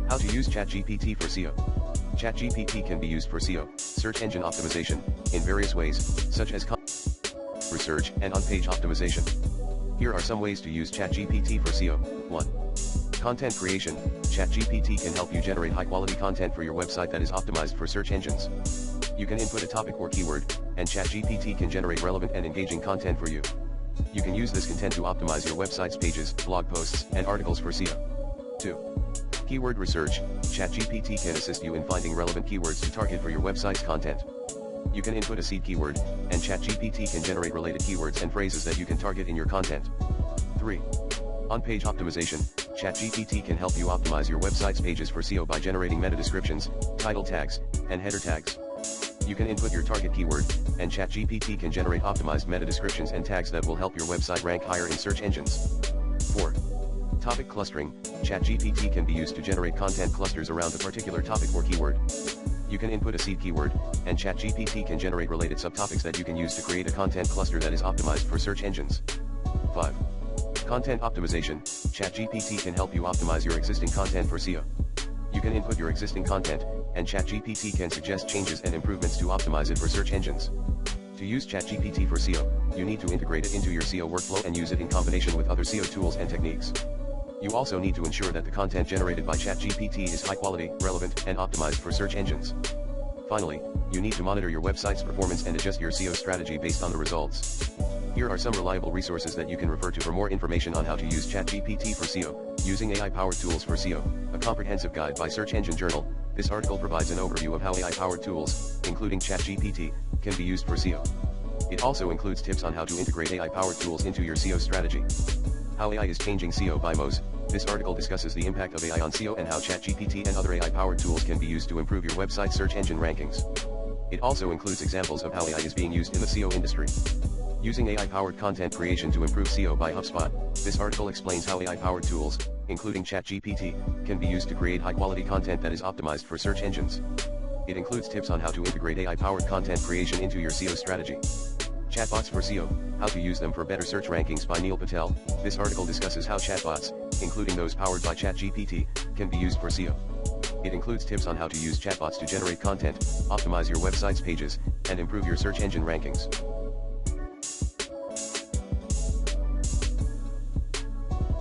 How to use ChatGPT for SEO. ChatGPT can be used for SEO, search engine optimization, in various ways, such as research and on-page optimization. Here are some ways to use ChatGPT for SEO. 1. Content creation. ChatGPT can help you generate high-quality content for your website that is optimized for search engines. You can input a topic or keyword, and ChatGPT can generate relevant and engaging content for you. You can use this content to optimize your website's pages, blog posts, and articles for SEO. 2. Keyword research. ChatGPT can assist you in finding relevant keywords to target for your website's content. You can input a seed keyword, and ChatGPT can generate related keywords and phrases that you can target in your content. 3. On-page optimization. ChatGPT can help you optimize your website's pages for SEO by generating meta descriptions, title tags, and header tags. You can input your target keyword, and ChatGPT can generate optimized meta descriptions and tags that will help your website rank higher in search engines. 4. Topic clustering. ChatGPT can be used to generate content clusters around a particular topic or keyword. You can input a seed keyword, and ChatGPT can generate related subtopics that you can use to create a content cluster that is optimized for search engines. 5. Content optimization. ChatGPT can help you optimize your existing content for SEO. You can input your existing content, and ChatGPT can suggest changes and improvements to optimize it for search engines. To use ChatGPT for SEO, you need to integrate it into your SEO workflow and use it in combination with other SEO tools and techniques. You also need to ensure that the content generated by ChatGPT is high quality, relevant, and optimized for search engines. Finally, you need to monitor your website's performance and adjust your SEO strategy based on the results. Here are some reliable resources that you can refer to for more information on how to use ChatGPT for SEO, using AI-powered tools for SEO, a comprehensive guide by Search Engine Journal. This article provides an overview of how AI-powered tools, including ChatGPT, can be used for SEO. It also includes tips on how to integrate AI-powered tools into your SEO strategy. How AI is changing SEO by Moz. This article discusses the impact of AI on SEO and how ChatGPT and other AI-powered tools can be used to improve your website's search engine rankings. It also includes examples of how AI is being used in the SEO industry. Using AI-powered content creation to improve SEO by HubSpot. This article explains how AI-powered tools, including ChatGPT, can be used to create high-quality content that is optimized for search engines. It includes tips on how to integrate AI-powered content creation into your SEO strategy. Chatbots for SEO, how to use them for better search rankings by Neil Patel. This article discusses how chatbots, including those powered by ChatGPT, can be used for SEO. It includes tips on how to use chatbots to generate content, optimize your website's pages, and improve your search engine rankings.